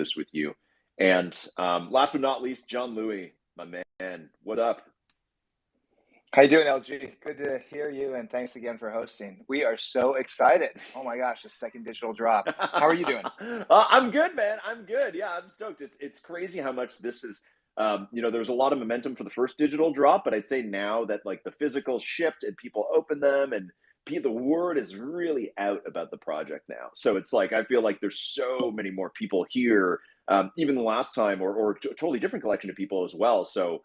this with you. And last but not least, John Louie, my man, what's up? How you doing, LG? Good to hear you, and thanks again for hosting. We are so excited. Oh my gosh, the second digital drop. How are you doing? I'm good, man. I'm good. Yeah, I'm stoked. It's crazy how much this is. There's a lot of momentum for the first digital drop, but I'd say now that like the physical shipped and people open them, and the word is really out about the project now. So it's like I feel like there's so many more people here, even the last time, or a totally different collection of people as well. So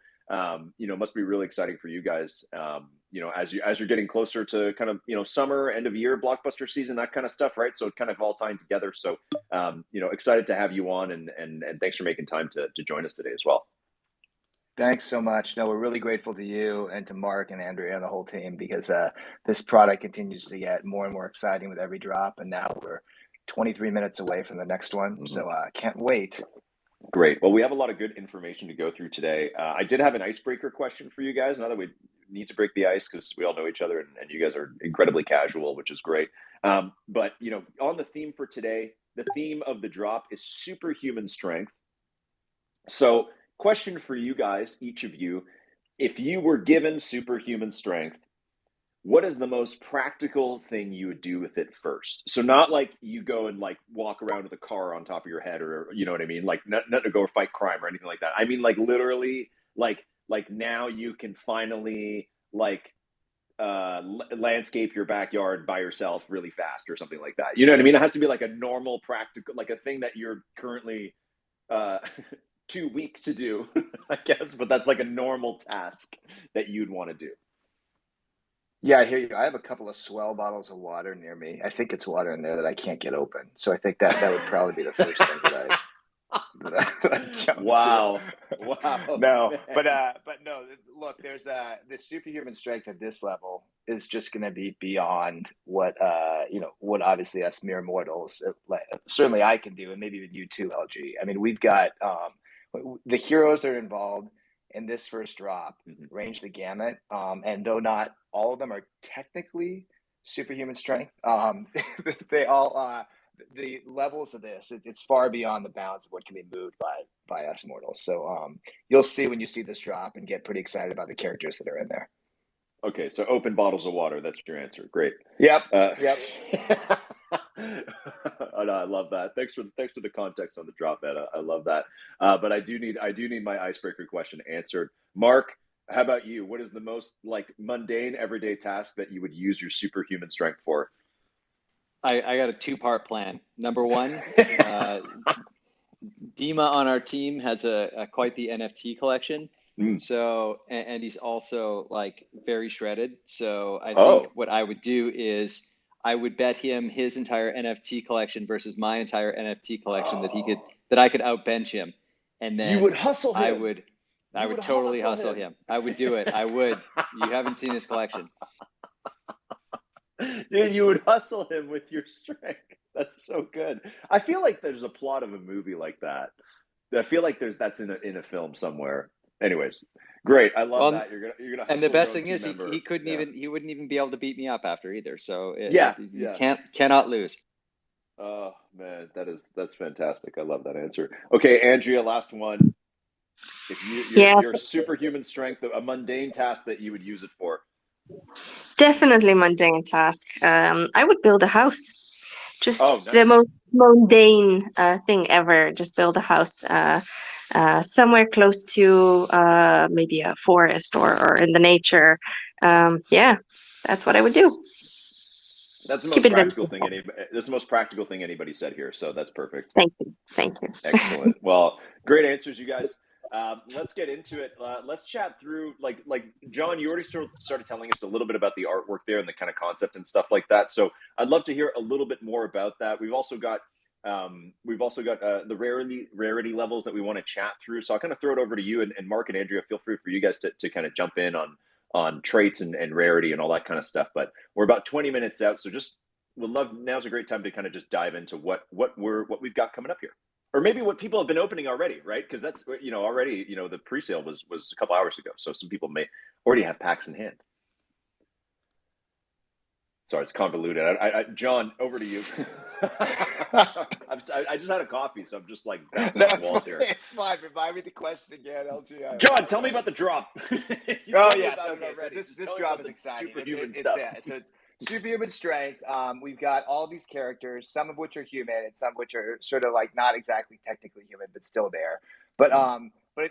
must be really exciting for you guys. As you're getting closer to kind of summer, end of year, blockbuster season, that kind of stuff, right? So it kind of all tying together. So excited to have you on, and thanks for making time to join us today as well. Thanks so much. No, we're really grateful to you and to Mark and Andrea and the whole team because this product continues to get more and more exciting with every drop, and now we're 23 minutes away from the next one. Mm-hmm. So can't wait. Great. Well, we have a lot of good information to go through today. I did have an icebreaker question for you guys. Now that we need to break the ice because we all know each other, and you guys are incredibly casual, which is great. But on the theme for today, the theme of the drop is superhuman strength. So, question for you guys, each of you: if you were given superhuman strength, what is the most practical thing you would do with it first? So not like you go and like walk around with a car on top of your head, or you know what I mean? Like not to go fight crime or anything like that. I mean like literally like now you can finally like landscape your backyard by yourself really fast or something like that. You know what I mean? It has to be like a normal practical, like a thing that you're currently too weak to do, I guess, but that's like a normal task that you'd want to do. Yeah, I hear you. I have a couple of Swell bottles of water near me. I think it's water in there that I can't get open. So I think that would probably be the first thing that I jump Wow. to. Wow. No, but no, look, there's the superhuman strength at this level is just going to be beyond what what obviously us mere mortals, certainly I can do, and maybe even you too, LG. I mean, we've got the heroes that are involved in this first drop range the gamut, and though not all of them are technically superhuman strength, they all the levels of this, it's far beyond the bounds of what can be moved by us mortals. So you'll see when you see this drop and get pretty excited about the characters that are in there. Okay, so open bottles of water. That's your answer. Great. Yep. Oh, no, I love that. Thanks for the context on the drop, man. I love that. But I do need my icebreaker question answered. Mark, how about you? What is the most like mundane everyday task that you would use your superhuman strength for? I got a two-part plan. Number one, Dima on our team has a quite the NFT collection. So, and he's also like very shredded. So I think what I would do is I would bet him his entire NFT collection versus my entire NFT collection that I could outbench him. And then you would hustle him. I would totally hustle him. I would do it. I would. You haven't seen his collection. Dude, you would hustle him with your strength. That's so good. I feel like there's a plot of a movie like that. I feel like that's in a film somewhere. Anyways, great. I love that. You're gonna. Hustle and the best thing is he wouldn't even be able to beat me up after either. So you cannot lose. Oh man, that's fantastic. I love that answer. Okay, Andrea, last one. If your superhuman strength, a mundane task that you would use it for. Definitely mundane task. I would build a house. Just nice. The most mundane thing ever. Just build a house somewhere close to maybe a forest or in the nature. That's what I would do. That's the most practical thing. That's the most practical thing anybody said here. So that's perfect. Thank you. Excellent. Well, great answers, you guys. Let's get into it. Let's chat through like John, you already started telling us a little bit about the artwork there and the kind of concept and stuff like that. So I'd love to hear a little bit more about that. We've also got the rarity levels that we want to chat through. So I'll kind of throw it over to you and Mark and Andrea. Feel free for you guys to kind of jump in on traits and rarity and all that kind of stuff. But we're about 20 minutes out, so now's a great time to kind of just dive into what we've got coming up here. Or maybe what people have been opening already, right? Because that's already the pre-sale was a couple hours ago, so some people may already have packs in hand. Sorry, it's convoluted. John, over to you. I just had a coffee, so I'm just like bouncing off walls here. It's fine. Remind me the question again, LG. John, tell me about the drop. Oh yes, okay. So this drop is exciting. Superhuman it's stuff. so Superhuman Strength. We've got all these characters, some of which are human, and some which are sort of like not exactly technically human, but still there. But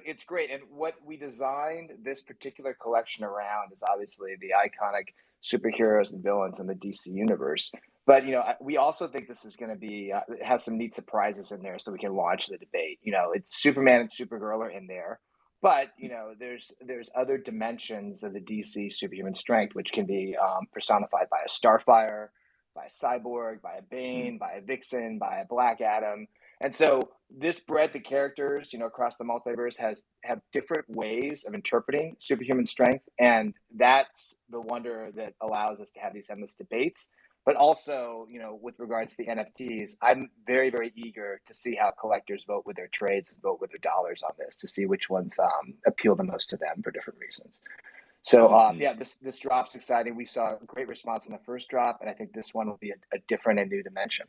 it's great. And what we designed this particular collection around is obviously the iconic superheroes and villains in the DC universe. But we also think this is going to be have some neat surprises in there, so we can launch the debate. It's Superman and Supergirl are in there, but there's other dimensions of the DC Superhuman Strength, which can be personified by a Starfire, by a Cyborg, by a Bane, by a Vixen, by a Black Adam. And so this breadth of characters, across the multiverse have different ways of interpreting superhuman strength. And that's the wonder that allows us to have these endless debates. But also, with regards to the NFTs, I'm very, very eager to see how collectors vote with their trades and vote with their dollars on this to see which ones appeal the most to them for different reasons. So, this drop's exciting. We saw a great response in the first drop, and I think this one will be a different and new dimension.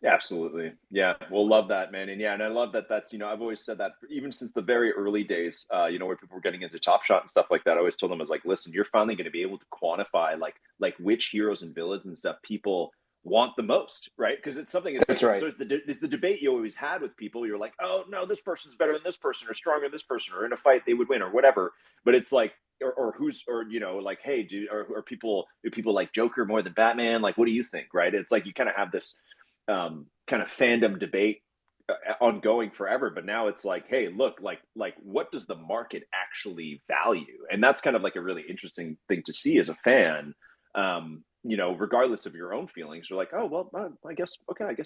Absolutely. Yeah. We'll love that, man. And and I love that I've always said that even since the very early days, where people were getting into Top Shot and stuff like that. I always told them, I was like, listen, you're finally going to be able to quantify like which heroes and villains and stuff people want the most, right? Because it's something, That's right. So it's the debate you always had with people. You're like, oh no, this person's better than this person or stronger than this person, or in a fight they would win or whatever. But it's like, or who's, or, like, hey, do people like Joker more than Batman? Like, what do you think? Right. It's like, you kind of have this kind of fandom debate ongoing forever, but now it's like, hey, look, like what does the market actually value? And that's kind of like a really interesting thing to see as a fan. Regardless of your own feelings, you're like, oh well, I guess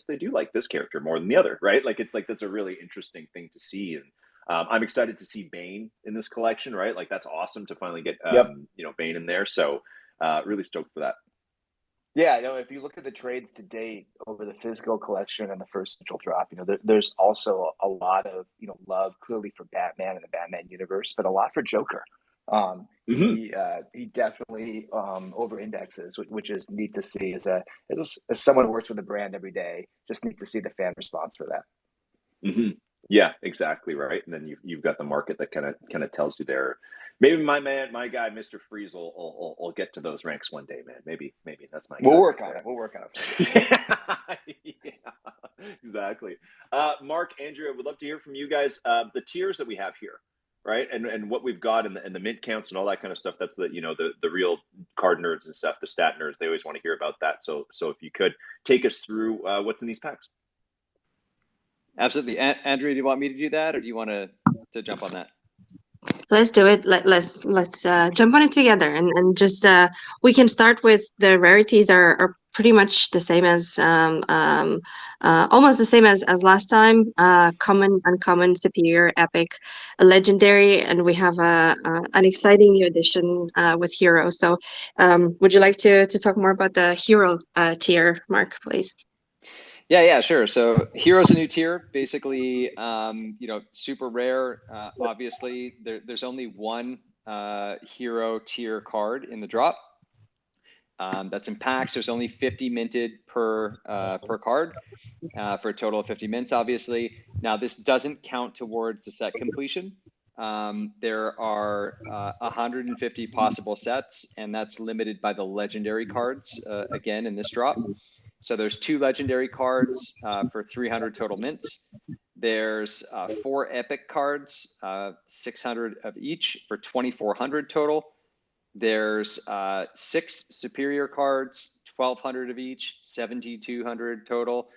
they do like this character more than the other, right? Like, it's like, that's a really interesting thing to see. And I'm excited to see Bane in this collection, right? Like, that's awesome to finally get Bane in there. So really stoked for that. Yeah, if you look at the trades to date over the physical collection and the first digital drop, there's also a lot of, love clearly for Batman and the Batman universe, but a lot for Joker. He definitely over indexes, which is neat to see as someone who works with the brand every day. Just neat to see the fan response for that. Mm-hmm. Yeah, exactly right. And then you've got the market that kind of tells you there. Maybe my guy, Mr. Freeze, will get to those ranks one day, man. Maybe that's my guy. We'll work on it. Yeah, exactly. Mark, Andrea, would love to hear from you guys. The tiers that we have here, right, and what we've got and the mint counts and all that kind of stuff. That's the real card nerds and stuff, the stat nerds. They always want to hear about that. So if you could take us through what's in these packs. Absolutely. Andrea, do you want me to do that, or do you want to jump on that? Let's do it. Let's jump on it together, and just we can start with the rarities are pretty much the same as almost the same as last time. Common, uncommon, superior, epic, legendary, and we have an exciting new addition with hero. So, would you like to talk more about the hero tier, Mark, please? Yeah, sure. So hero's a new tier, basically, super rare. Obviously, there's only one hero tier card in the drop. That's in packs. There's only 50 minted per card for a total of 50 mints, obviously. Now, this doesn't count towards the set completion. There are 150 possible sets, and that's limited by the legendary cards, again, in this drop. So there's 2 legendary cards for 300 total mints. There's 4 epic cards, 600 of each for 2,400 total. There's 6 superior cards, 1,200 of each, 7,200 total.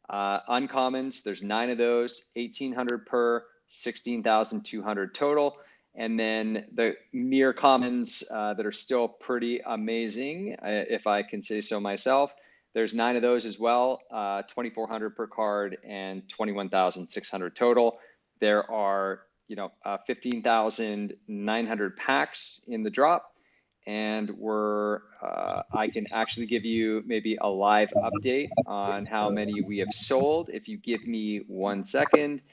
Uncommons, there's 9 of those, 1,800 per, 16,200 total. And then the mere commons that are still pretty amazing, if I can say so myself. There's 9 of those as well, 2,400 per card and 21,600 total. There are 15,900 packs in the drop, and I can actually give you maybe a live update on how many we have sold if you give me 1 second.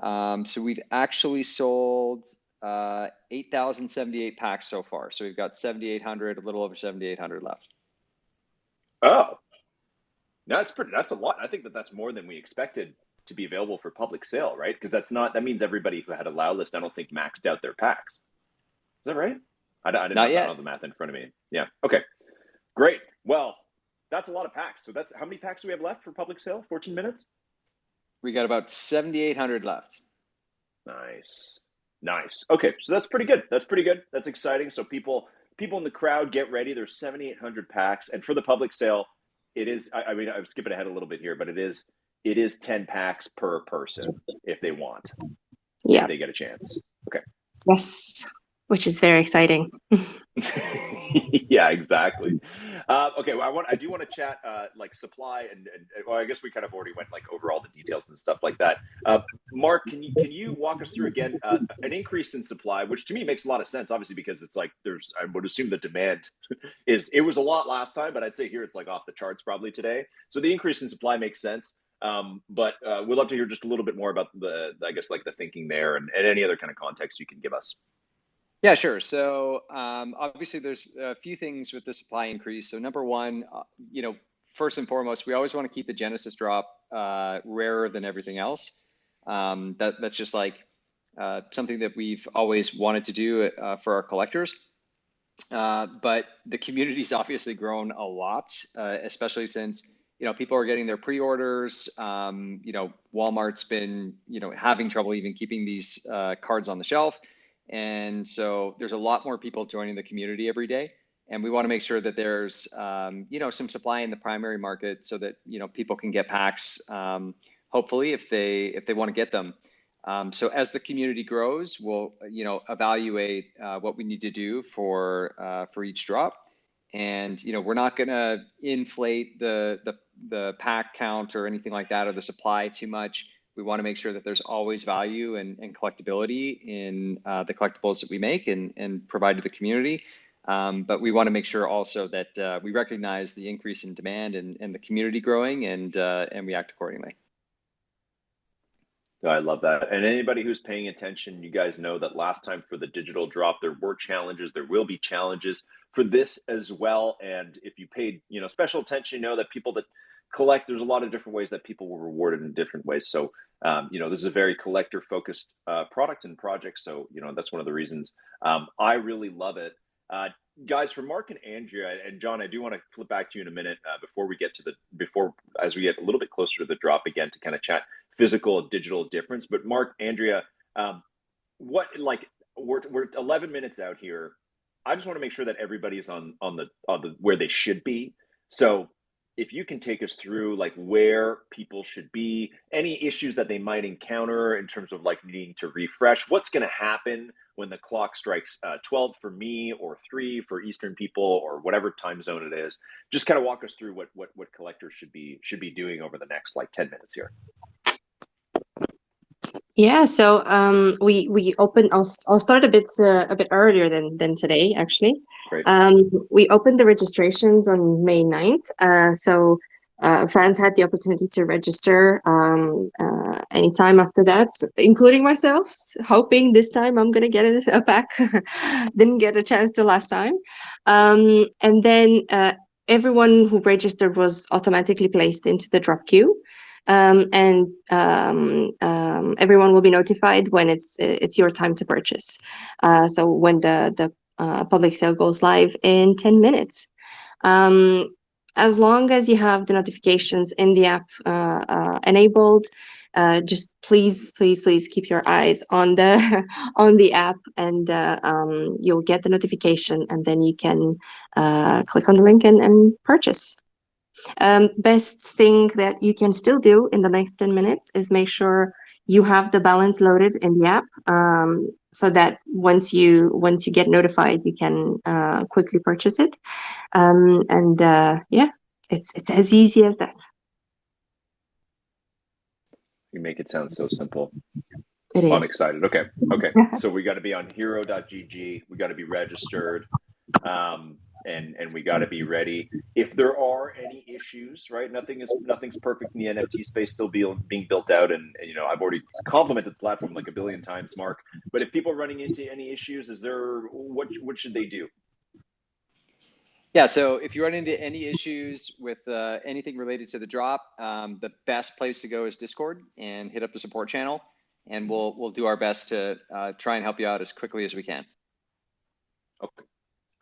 So we've actually sold 8,078 packs so far. So we've got 7,800, a little over 7,800 left. No, that's a lot. I think that's more than we expected to be available for public sale, right? Because that means everybody who had a allow list, I don't think, maxed out their packs. Is that right? I didn't Not have yet. the math in front of me. Yeah. Okay. Great. Well, that's a lot of packs. So that's how many packs do we have left for public sale? 14 minutes? We got about 7,800 left. Nice. Okay, so that's pretty good. That's exciting. So people in the crowd, get ready. There's 7,800 packs, and for the public sale, it is. I mean, I'm skipping ahead a little bit here, but it is 10 packs per person if they want. Yeah, if they get a chance. Okay. Yes, which is very exciting. Yeah, exactly. Okay, well, I do want to chat like supply and well, I guess we kind of already went like over all the details and stuff like that. Mark, can you walk us through again an increase in supply, which to me makes a lot of sense, obviously, because it's like I would assume the demand it was a lot last time, but I'd say here it's like off the charts probably today. So the increase in supply makes sense. But we'd love to hear just a little bit more about I guess like the thinking there and any other kind of context you can give us. Yeah, sure. So obviously there's a few things with the supply increase. So number one, first and foremost, we always want to keep the Genesis drop rarer than everything else. That's just like something that we've always wanted to do for our collectors. But the community's obviously grown a lot, especially since people are getting their pre-orders. Walmart's been having trouble even keeping these cards on the shelf. And so there's a lot more people joining the community every day. And we want to make sure that there's, some supply in the primary market so that, people can get packs, hopefully, if they want to get them. So as the community grows, we'll, evaluate what we need to do for each drop. And, we're not going to inflate the pack count or anything like that, or the supply too much. We want to make sure that there's always value and collectability in the collectibles that we make and provide to the community. But we want to make sure also that we recognize the increase in demand and the community growing and react accordingly. I love that. And anybody who's paying attention, you guys know that last time for the digital drop, there were challenges. There will be challenges for this as well. And if you paid, special attention, that people that collect, there's a lot of different ways that people were rewarded in different ways. So, this is a very collector focused product and project. So, that's one of the reasons I really love it. Guys, for Mark and Andrea and John, I do want to flip back to you in a minute as we get a little bit closer to the drop again to kind of chat physical and digital difference. But Mark, Andrea, we're 11 minutes out here. I just want to make sure that everybody's on the where they should be. So if you can take us through like where people should be, any issues that they might encounter in terms of like needing to refresh, what's going to happen when the clock strikes 12 for me or 3 for Eastern people or whatever time zone it is. Just kind of walk us through what collectors should be doing over the next like 10 minutes here. Yeah, so we opened. I'll start a bit earlier than today, actually. Great. We opened the registrations on May 9th. So fans had the opportunity to register anytime after that, including myself, hoping this time I'm gonna get a pack. Didn't get a chance to last time. And then everyone who registered was automatically placed into the drop queue. And everyone will be notified when it's your time to purchase. So when the public sale goes live in 10 minutes. As long as you have the notifications in the app enabled, just please keep your eyes on the app, and you'll get the notification, and then you can click on the link and purchase. Best thing that you can still do in the next 10 minutes is make sure you have the balance loaded in the app, so that once you get notified, you can quickly purchase it. It's as easy as that. You make it sound so simple. It is. I'm excited. Okay. So we got to be on hero.gg. We got to be registered. And we got to be ready. If there are any issues, right? Nothing's perfect in the NFT space, still being built out. And I've already complimented the platform like a billion times, Mark. But if people are running into any issues, what should they do? Yeah, so if you run into any issues with anything related to the drop, the best place to go is Discord and hit up the support channel, and we'll do our best to try and help you out as quickly as we can.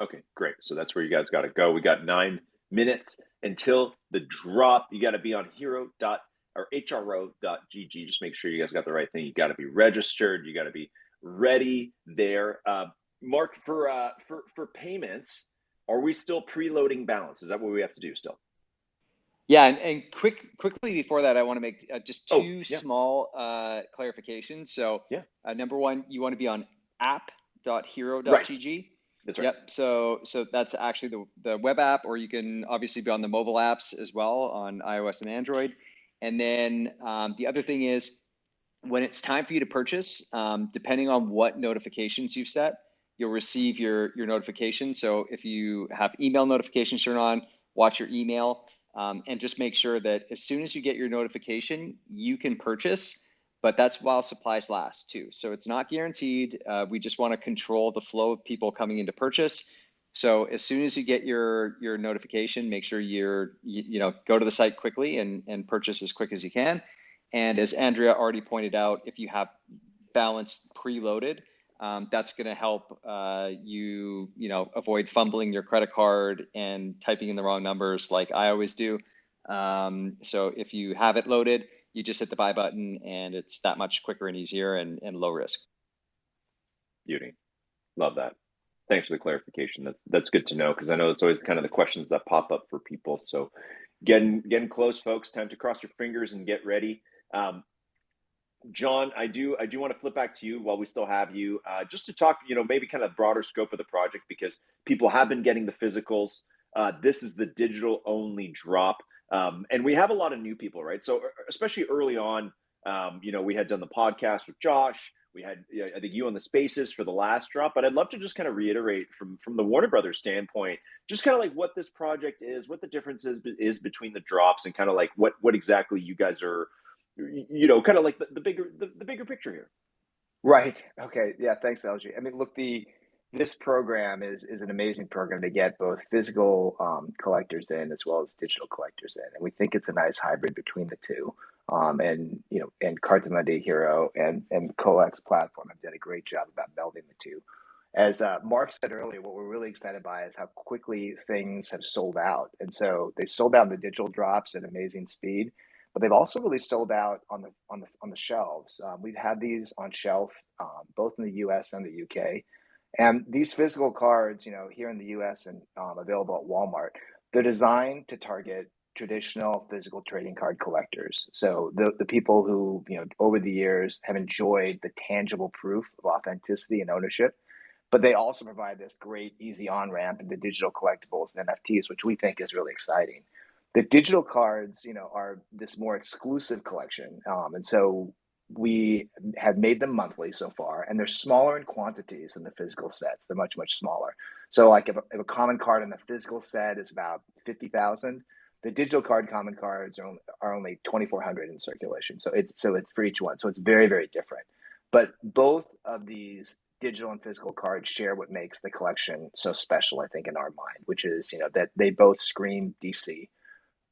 Okay, great. So that's where you guys got to go. We got 9 minutes until the drop. You got to be on hro.gg. Just make sure you guys got the right thing. You got to be registered. You got to be ready there. Mark, for payments, are we still preloading balance? Is that what we have to do still? Yeah, and quickly before that, I want to make just two small clarifications. So number one, you want to be on app.hero.gg. Right. That's right. Yep. So that's actually the web app, or you can obviously be on the mobile apps as well on iOS and Android. And then the other thing is, when it's time for you to purchase, depending on what notifications you've set, you'll receive your notification. So if you have email notifications turned on, watch your email, and just make sure that as soon as you get your notification, you can purchase. But that's while supplies last too. So it's not guaranteed. We just want to control the flow of people coming in to purchase. So as soon as you get your notification, make sure you go to the site quickly and purchase as quick as you can. And as Andrea already pointed out, if you have balance preloaded, that's going to help you avoid fumbling your credit card and typing in the wrong numbers like I always do. So if you have it loaded, you just hit the buy button, and it's that much quicker and easier and low risk. Beauty. Love that. Thanks for the clarification. That's good to know, because I know it's always kind of the questions that pop up for people. So getting close, folks. Time to cross your fingers and get ready. John, I do want to flip back to you while we still have you, just to talk, maybe kind of broader scope of the project, because people have been getting the physicals. This is the digital only drop. And we have a lot of new people, right? So especially early on, we had done the podcast with Josh. We had, I think, you on the Spaces for the last drop. But I'd love to just kind of reiterate from the Warner Brothers standpoint, just kind of like what this project is, what the difference is between the drops, and kind of like what exactly you guys are, kind of like the bigger picture here. Right. Okay. Yeah. Thanks, LG. I mean, look, this program is an amazing program to get both physical collectors in as well as digital collectors in, and we think it's a nice hybrid between the two. And Carta Monday Hero and Coex platform have done a great job about melding the two. As Mark said earlier, what we're really excited by is how quickly things have sold out, and so they've sold out the digital drops at amazing speed. But they've also really sold out on the shelves. We've had these on shelf both in the U.S. and the U.K. And these physical cards, here in the U.S. and available at Walmart, they're designed to target traditional physical trading card collectors. So the people who, over the years have enjoyed the tangible proof of authenticity and ownership, but they also provide this great easy on-ramp into digital collectibles and NFTs, which we think is really exciting. The digital cards, are this more exclusive collection. And so we have made them monthly so far, and they're smaller in quantities than the physical sets. They're much, much smaller. So like if a common card in the physical set is about 50,000, the digital card common cards are only 2,400 in circulation. So it's for each one. So it's very, very different. But both of these digital and physical cards share what makes the collection so special, I think, in our mind, which is, that they both scream DC.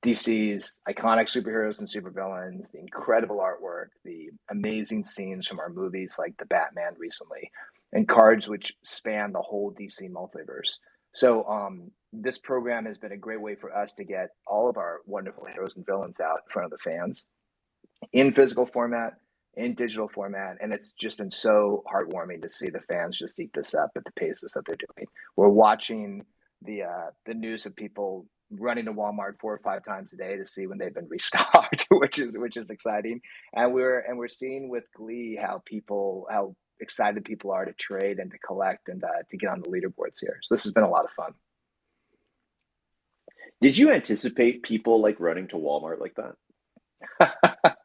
DC's iconic superheroes and supervillains, the incredible artwork, the amazing scenes from our movies like The Batman recently, and cards which span the whole DC multiverse. So this program has been a great way for us to get all of our wonderful heroes and villains out in front of the fans in physical format, in digital format, and it's just been so heartwarming to see the fans just eat this up at the paces that they're doing. We're watching the news of people running to Walmart 4 or 5 times a day to see when they've been restocked, which is exciting. And we're seeing with glee how excited people are to trade and to collect and to get on the leaderboards here. So this has been a lot of fun. Did you anticipate people like running to Walmart like that?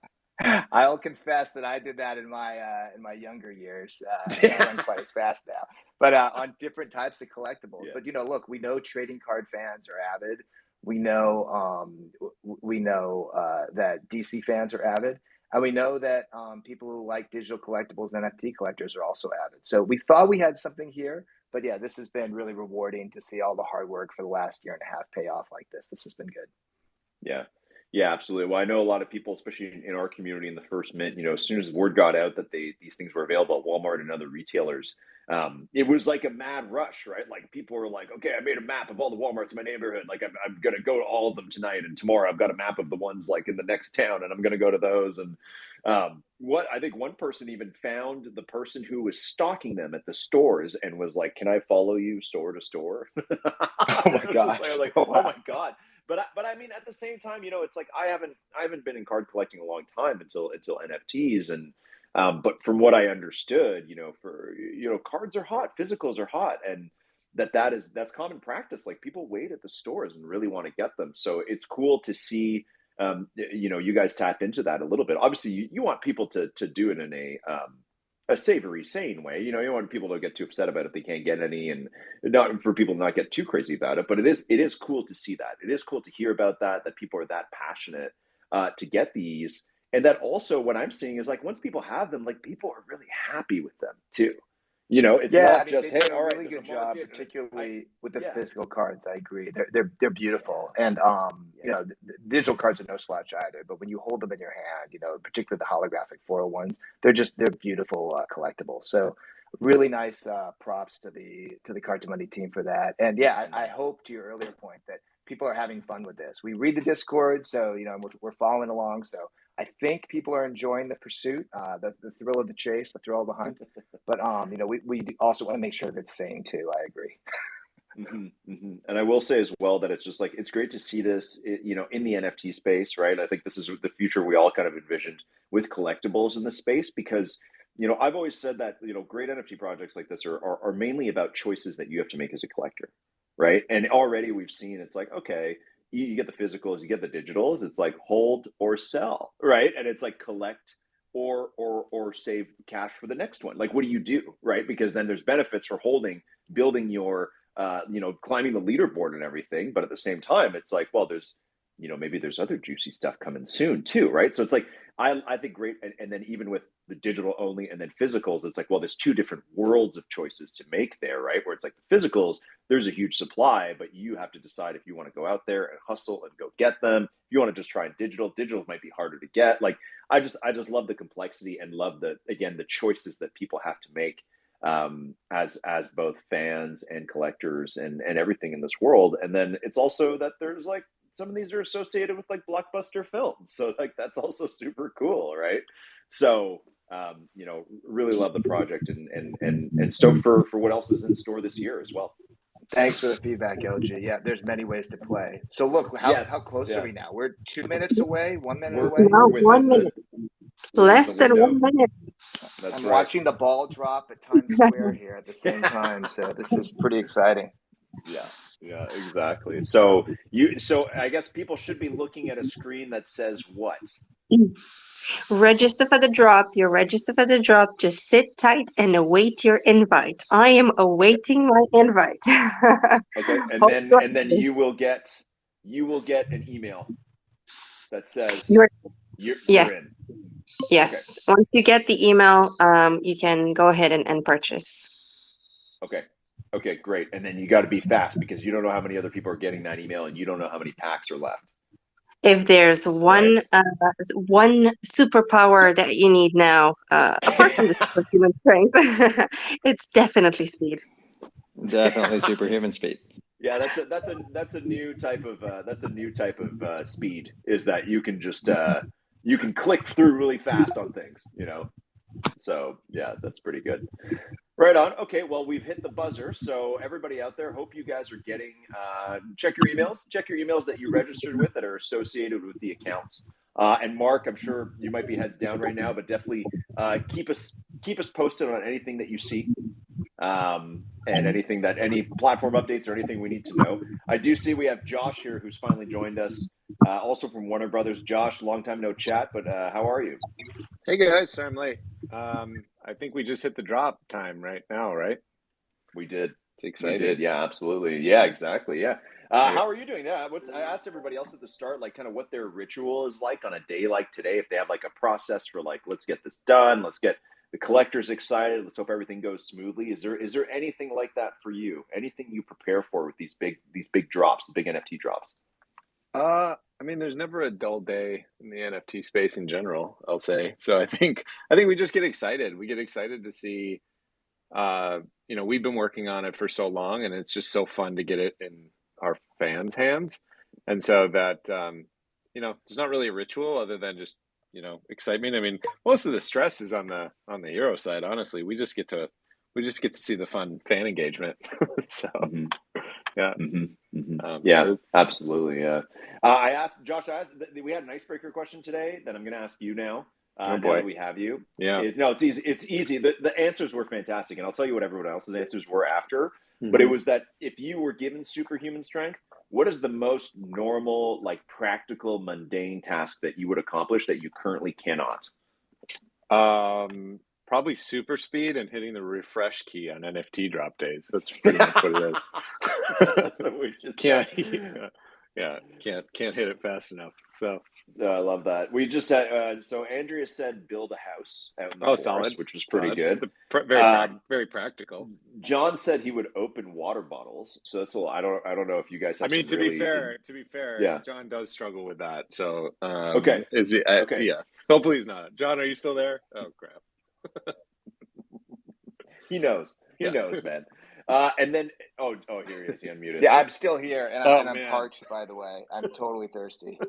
I'll confess that I did that in my younger years. I run quite as fast now, but on different types of collectibles. Yeah. But look, we know trading card fans are avid. We know that DC fans are avid, and we know that people who like digital collectibles and NFT collectors are also avid. So we thought we had something here But yeah, this has been really rewarding to see all the hard work for the last year and a half pay off like this. This has been good. Yeah. Yeah, absolutely. Well, I know a lot of people, especially in our community in the first mint, as soon as word got out that these things were available at Walmart and other retailers, it was like a mad rush, right? Like people were like, okay, I made a map of all the Walmarts in my neighborhood. Like I'm going to go to all of them tonight. And tomorrow I've got a map of the ones like in the next town and I'm going to go to those. And what I think one person even found the person who was stalking them at the stores and was like, can I follow you store to store? Oh my gosh. I was like, oh my God. But I mean, at the same time, it's like I haven't been in card collecting a long time until NFTs, and but from what I understood, cards are hot, physicals are hot, and that's common practice. Like people wait at the stores and really want to get them, so it's cool to see. You guys tap into that a little bit. Obviously, you want people to do it in a savory, sane way. You don't want people to get too upset about it if they can't get any, and not for people to not get too crazy about it. But it is cool to see that. It is cool to hear about that people are that passionate to get these, and that also what I'm seeing is like once people have them, like people are really happy with them too. It's not just they hey, do all a right, really there's good a job, market, particularly with the yeah. physical cards. I agree, they're beautiful, and the digital cards are no slouch either. But when you hold them in your hand, particularly the holographic 401s, they're beautiful collectibles. So really nice props to the Card to Money team for that. And yeah, I hope to your earlier point that people are having fun with this. We read the Discord, so we're following along. So I think people are enjoying the pursuit, the thrill of the chase, the thrill of the hunt. But we also want to make sure that it's sane too. I agree. And I will say as well that it's just like it's great to see this, in the NFT space, right? I think this is the future we all kind of envisioned with collectibles in the space because I've always said that great NFT projects like this are mainly about choices that you have to make as a collector, right? And already we've seen it's like okay, you get the physicals, you get the digitals, it's like hold or sell, right? And it's like collect or save cash for the next one. Like what do you do, right? Because then there's benefits for holding, building your climbing the leaderboard and everything. But at the same time, it's like, well, there's, maybe there's other juicy stuff coming soon too, right? So it's like, I think great. And then even with the digital only and then physicals, it's like, well, there's two different worlds of choices to make there, right? Where it's like the physicals, there's a huge supply, but you have to decide if you want to go out there and hustle and go get them. If you want to just try digital might be harder to get. Like, I just love the complexity and love the choices that people have to make as both fans and collectors and everything in this world. And then it's also that there's like some of these are associated with like blockbuster films, so like that's also super cool, right? So really love the project and stoked for what else is in store this year as well. Thanks for the feedback, LG. Yeah, there's many ways to play. So look, how close are we now? We're 2 minutes away, 1 minute away. No, 1 minute. Less than 1 minute. I'm watching the ball drop at Times Square here at the same time, so this is pretty exciting. Yeah, exactly. So I guess people should be looking at a screen that says what? Register for the drop. You're registered for the drop. Just sit tight and await your invite. I am awaiting my invite. Okay, and then you will get an email that says you're in. Yes. Okay. Once you get the email, you can go ahead and purchase. Okay, great. And then you got to be fast because you don't know how many other people are getting that email and you don't know how many packs are left. If there's one superpower that you need now, apart from the superhuman strength, it's definitely speed. Definitely superhuman speed. Yeah, that's a new type of speed, is that you can just you can click through really fast on things, So yeah, that's pretty good. Right on. Okay, well, we've hit the buzzer. So everybody out there, hope you guys are getting, check your emails that you registered with that are associated with the accounts. And Mark, I'm sure you might be heads down right now, but definitely keep us posted on anything that you see. And any platform updates or anything we need to know. I do see we have Josh here who's finally joined us, also from Warner Brothers. Josh, long time no chat, but how are you? Hey guys, sorry I'm late. I think we just hit the drop time right now, right? We did. It's exciting. We did. Yeah, absolutely. Yeah, exactly. Yeah. How are you doing? Yeah. I asked everybody else at the start, like kind of what their ritual is like on a day like today, if they have like a process for like, let's get this done. Let's get the collector's excited. Let's hope everything goes smoothly. Is there anything like that for you? Anything you prepare for with these big drops, the big NFT drops? I mean, there's never a dull day in the NFT space in general, I'll say. So I think we just get excited. We get excited to see, we've been working on it for so long, and it's just so fun to get it in our fans' hands. And so that, there's not really a ritual other than just, excitement. I mean, most of the stress is on the hero side, honestly. We just get to see the fun fan engagement. So yeah. Yeah, absolutely. Yeah. I asked we had an icebreaker question today that I'm going to ask you now. Oh Now boy. that we have you. Yeah. It's easy. It's easy. The answers were fantastic, and I'll tell you what everyone else's answers were after. But it was that if you were given superhuman strength, what is the most normal, like practical, mundane task that you would accomplish that you currently cannot? Probably super speed and hitting the refresh key on NFT drop days. That's pretty much what it is. That's what we just can't hit it fast enough. So I love that. We just had so Andrea said build a house out in the forest, solid, which was pretty good. Very practical. John said he would open water bottles, so that's a little. I don't know if you guys have. I mean, to be fair, yeah. John does struggle with that. So okay, is he? Okay, yeah. Hopefully he's not. John, are you still there? Oh crap. He knows, man. And then, here he is. He unmuted. Yeah, I'm still here, and I'm parched. By the way, I'm totally thirsty.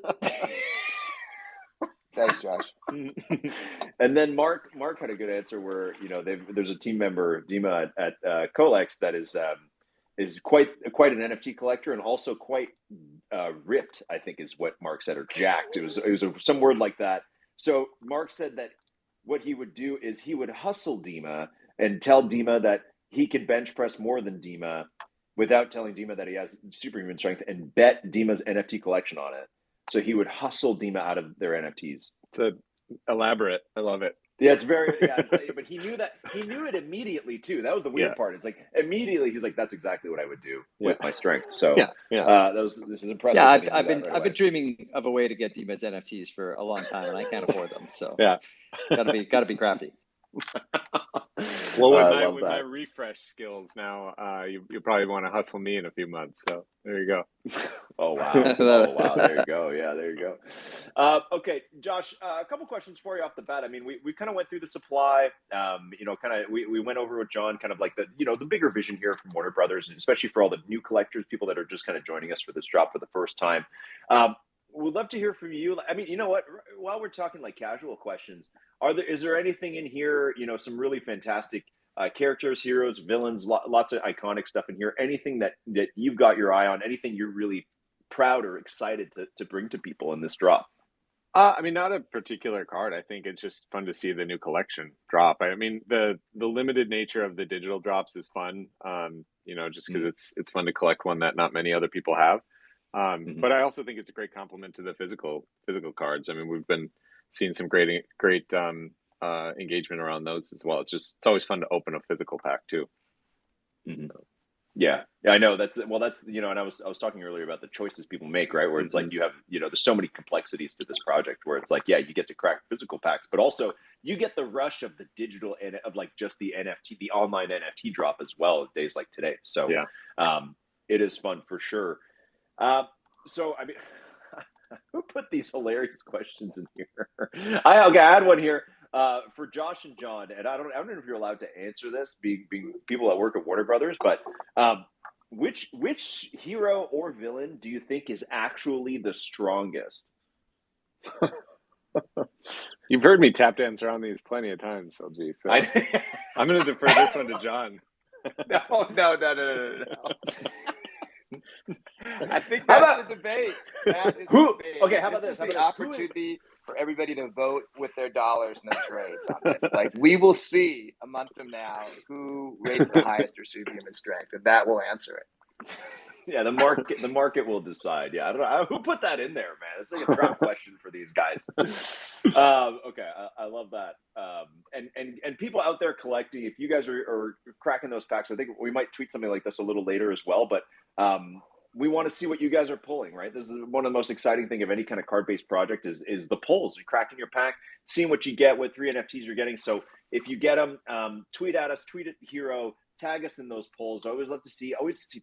Thanks, Josh. And then Mark had a good answer where there's a team member Dima at Colex that is quite an NFT collector and also quite ripped. I think is what Mark said, or jacked. It was some word like that. So Mark said that what he would do is he would hustle Dima and tell Dima that he could bench press more than Dima without telling Dima that he has superhuman strength, and bet Dima's NFT collection on it. So he would hustle Dima out of their NFTs. It's elaborate. I love it. Yeah, it's very. Yeah, but he knew it immediately too. That was the weird part. It's like immediately he's like, "That's exactly what I would do with my strength." So this is impressive. Yeah, I've been dreaming of a way to get Dima's NFTs for a long time, and I can't afford them. So gotta be crafty. Well, with my refresh skills now, you probably want to hustle me in a few months. So there you go. Oh wow! There you go. Yeah, there you go. Okay, Josh, a couple questions for you off the bat. I mean, we kind of went through the supply. We went over with John, kind of like the bigger vision here from Warner Brothers, and especially for all the new collectors, people that are just kind of joining us for this drop for the first time. We'd love to hear from you. I mean, you know what? While we're talking like casual questions, is there anything in here? Some really fantastic characters, heroes, villains, lots of iconic stuff in here. Anything that you've got your eye on? Anything you're really proud or excited to bring to people in this drop? I mean, not a particular card. I think it's just fun to see the new collection drop. I mean, the limited nature of the digital drops is fun. Just because it's fun to collect one that not many other people have. But I also think it's a great complement to the physical cards. I mean, we've been seeing some great engagement around those as well. It's always fun to open a physical pack too. So. Yeah, I know and I was talking earlier about the choices people make, right? Where it's like you have, there's so many complexities to this project where it's like, yeah, you get to crack physical packs, but also you get the rush of the digital and of like just the NFT, the online NFT drop as well days like today. So it is fun for sure. So I mean, who put these hilarious questions in here? I had one here for Josh and John, and I don't know if you're allowed to answer this, being people that work at Warner Brothers, but which hero or villain do you think is actually the strongest? You've heard me tap dance around these plenty of times, LG. So I'm going to defer this one to John. No. I think that's the debate. That is the debate. Okay, how about this? This is the opportunity for everybody to vote with their dollars and their trades on this. Like, we will see a month from now who rates the highest for superhuman strength, and that will answer it. Yeah, the market will decide. Yeah, I don't know who put that in there, man. It's like a trap question for these guys. Okay, I love that. And people out there collecting, if you guys are cracking those packs, I think we might tweet something like this a little later as well. But we want to see what you guys are pulling, right? This is one of the most exciting thing of any kind of card-based project is the pulls. You're cracking your pack, seeing what you get, what 3 NFTs you're getting. So if you get them, tweet at us, tweet at Hero, tag us in those polls. I always love to see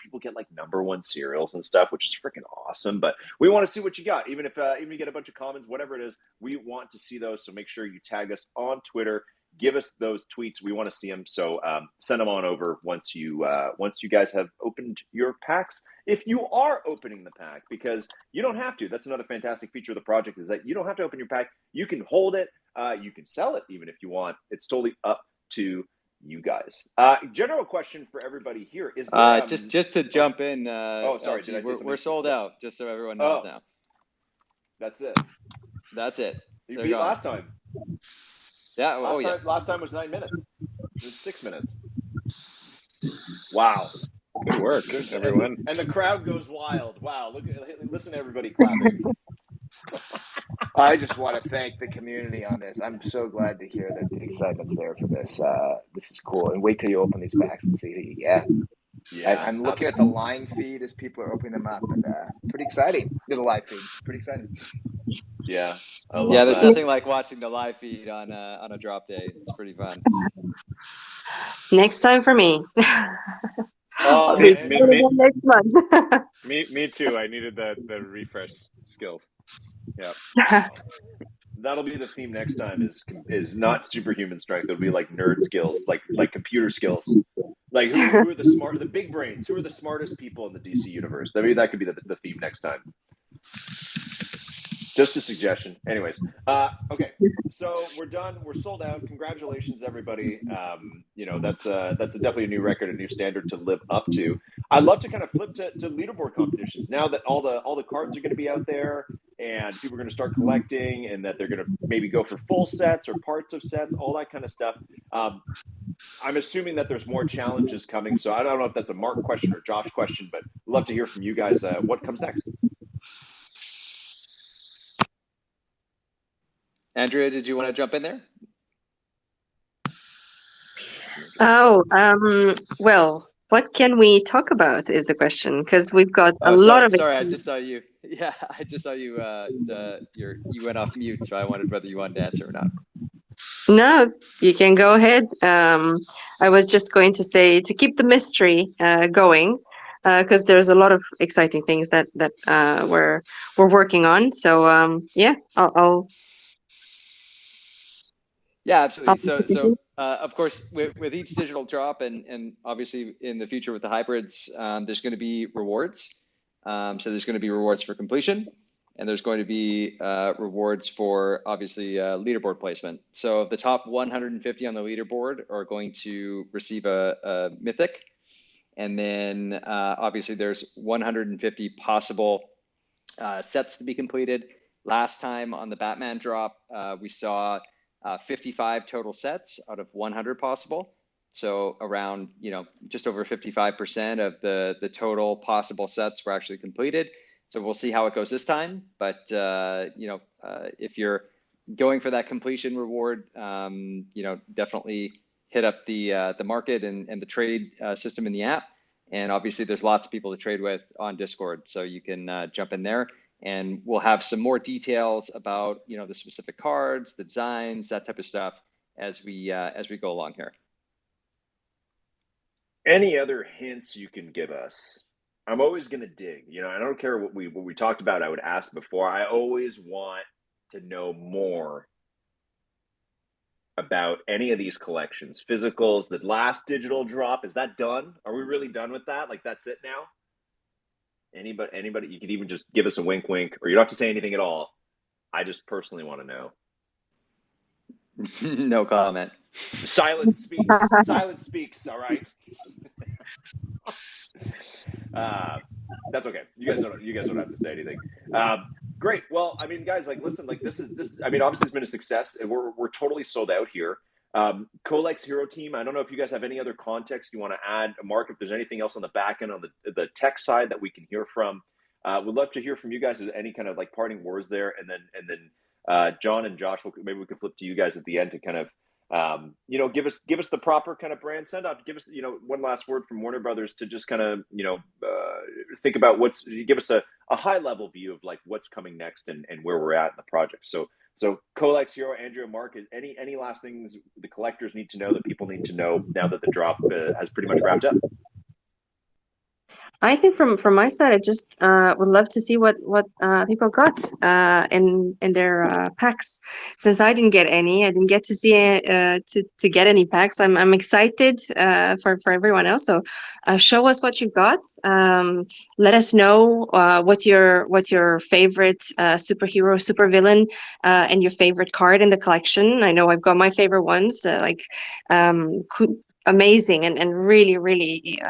people get like #1 cereals and stuff, which is freaking awesome. But we want to see what you got, even if you get a bunch of comments, whatever it is, we want to see those. So make sure you tag us on Twitter. Give us those tweets. We want to see them. So send them on over once you guys have opened your packs. If you are opening the pack, because you don't have to. That's another fantastic feature of the project, is that you don't have to open your pack. You can hold it. You can sell it even if you want. It's totally up to you guys. General question for everybody here is there, just to jump in. Sorry, LT, we're sold out. Just so everyone knows now. That's it. That's it. You beat last time. Yeah. Last time was 9 minutes. It was 6 minutes. Wow. Good work, everyone. And the crowd goes wild. Wow. Listen to everybody clapping. I just want to thank the community on this. I'm so glad to hear that the excitement's there for this. This is cool. And wait till you open these packs and see. Yeah. I'm looking at the line feed as people are opening them up, and pretty exciting. The live feed, pretty exciting. Yeah. There's nothing like watching the live feed on a drop day. It's pretty fun. Next time for me. Next month. me too. I needed the refresh skills. Yeah. That'll be the theme next time. Is not superhuman strength. It'll be like nerd skills, like computer skills. Like who are the big brains? Who are the smartest people in the DC universe? Maybe that could be the theme next time. Just a suggestion. Anyways, okay. So we're done. We're sold out. Congratulations, everybody. That's definitely a new record, a new standard to live up to. I'd love to kind of flip to leaderboard competitions now that all the cards are going to be out there and people are going to start collecting, and that they're going to maybe go for full sets or parts of sets, all that kind of stuff. I'm assuming that there's more challenges coming. So I don't know if that's a Mark question or Josh question, but I'd love to hear from you guys. What comes next? Andrea, did you want to jump in there? Well, what can we talk about is the question, because we've got a lot of. Sorry, I just saw you. Yeah, I just saw you. You went off mute, so I wondered whether you wanted to answer or not. No, you can go ahead. I was just going to say to keep the mystery going, because there's a lot of exciting things that we're working on. So I'll. Yeah, absolutely. So of course, with each digital drop, and obviously in the future with the hybrids, there's going to be rewards. So there's going to be rewards for completion, and there's going to be rewards for obviously leaderboard placement. So the top 150 on the leaderboard are going to receive a mythic, and then obviously there's 150 possible sets to be completed. Last time on the Batman drop, we saw 55 total sets out of 100 possible. So around, just over 55% of the total possible sets were actually completed. So we'll see how it goes this time. But, if you're going for that completion reward, definitely hit up the market and the trade system in the app. And obviously there's lots of people to trade with on Discord. So you can jump in there. And we'll have some more details about, the specific cards, the designs, that type of stuff as we go along here. Any other hints you can give us? I'm always going to dig. I don't care what we talked about. I would ask before. I always want to know more about any of these collections, physicals. The last digital drop, is that done? Are we really done with that? Like that's it now? Anybody, you could even just give us a wink, or you don't have to say anything at all. I just personally want to know. No comment. Silence speaks. Silence speaks. All right. That's okay. You guys don't have to say anything. Great. Well, I mean, guys, listen, this. I mean, obviously, it's been a success, and we're totally sold out here. Colex Hero Team, I don't know if you guys have any other context you want to add. Mark, if there's anything else on the back end on the tech side that we can hear from, we'd love to hear from you guys. Any kind of parting words there, and then John and Josh, maybe we could flip to you guys at the end to kind of give us the proper kind of brand send out. Give us one last word from Warner Brothers to just kind of think about give us a high level view of what's coming next and where we're at in the project. So So Colex, Hero, Andrea, Mark, any last things the collectors need to know that people need to know now that the drop has pretty much wrapped up? I think from my side, I just would love to see what people got in their packs. Since I didn't get any, I didn't get to see to get any packs. I'm excited for everyone else. So show us what you got. Let us know what's your favorite superhero, supervillain, and your favorite card in the collection. I know I've got my favorite ones amazing and really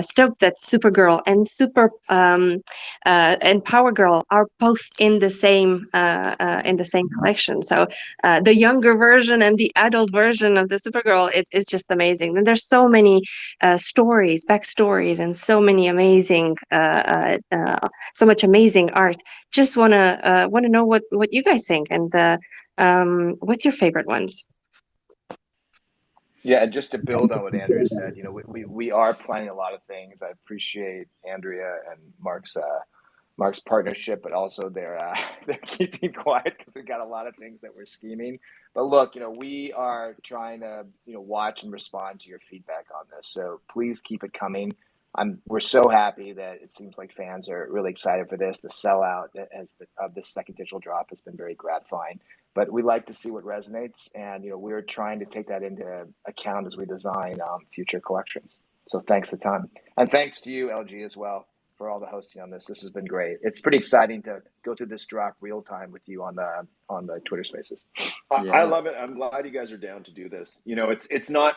stoked that Supergirl and and Power Girl are both in the same collection. So the younger version and the adult version of the Supergirl is just amazing. And there's so many stories, backstories, and so many amazing, so much amazing art. Just wanna know what you guys think and what's your favorite ones? Yeah, and just to build on what Andrea said, we are planning a lot of things. I appreciate Andrea and Mark's partnership, but also they're keeping quiet because we've got a lot of things that we're scheming. But look, we are trying to watch and respond to your feedback on this. So please keep it coming. We're so happy that it seems like fans are really excited for this. The sellout of this second digital drop has been very gratifying. But we like to see what resonates, and we're trying to take that into account as we design future collections. So thanks a ton, and thanks to you, LG, as well, for all the hosting on this. This has been great. It's pretty exciting to go through this drop real time with you on the Twitter Spaces. I love it. I'm glad you guys are down to do this. It's tough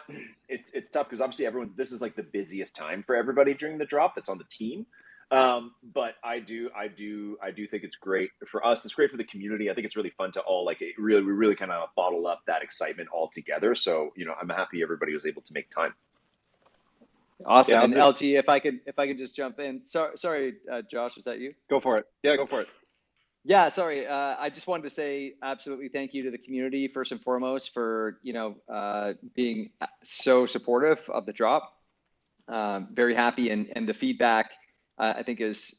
because obviously this is like the busiest time for everybody during the drop that's on the team. But I do think it's great for us. It's great for the community. I think it's really fun to all we really kind of bottle up that excitement all together. So, I'm happy everybody was able to make time. Awesome. Yeah, and LG, if I could just jump in. Sorry, Josh, is that you? Go for it. Yeah, go for it. Yeah, sorry. I just wanted to say absolutely thank you to the community first and foremost for being so supportive of the drop. Very happy, and the feedback I think as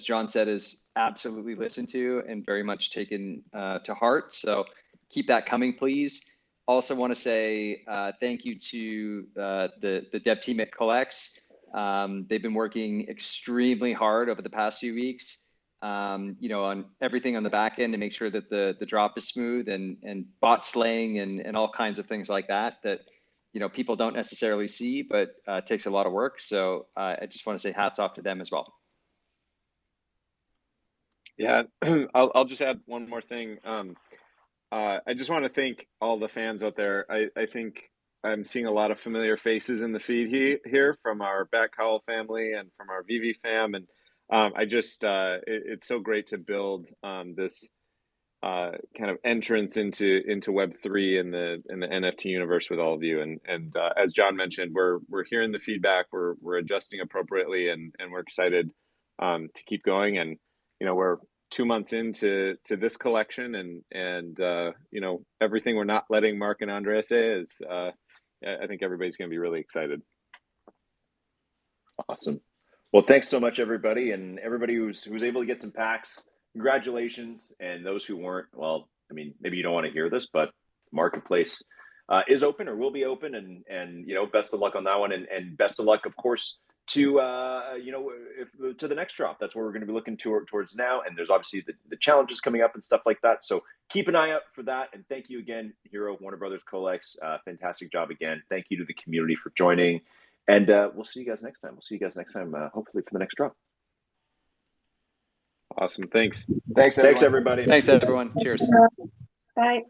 John said is absolutely listened to and very much taken to heart. So keep that coming, please. Also want to say thank you to the dev team at Colex. They've been working extremely hard over the past few weeks. On everything on the back end to make sure that the drop is smooth and bot slaying and all kinds of things like that people don't necessarily see, but it takes a lot of work. So I just want to say hats off to them as well. Yeah, I'll just add one more thing. I just want to thank all the fans out there. I think I'm seeing a lot of familiar faces in the feed here from our Bat Cowl family and from our VV fam. And it's so great to build this kind of entrance into Web3 in the NFT universe with all of you. And as John mentioned, we're hearing the feedback, we're adjusting appropriately, and we're excited to keep going. And we're 2 months into this collection, and everything we're not letting Mark and Andrea say is I think everybody's going to be really excited. Awesome. Well, thanks so much, everybody, and everybody who's able to get some packs. Congratulations, and those who weren't, well, I mean, maybe you don't want to hear this, but marketplace is open or will be open, and best of luck on that one, and best of luck, of course, to to the next drop. That's what we're going to be looking towards now, and there's obviously the challenges coming up and stuff like that. So keep an eye out for that, and thank you again, Hero, Warner Brothers, Colex. Fantastic job again. Thank you to the community for joining, and we'll see you guys next time. Hopefully for the next drop. Awesome. Thanks. Thanks, everyone. Thanks, everybody. Thanks, everyone. Cheers. Bye.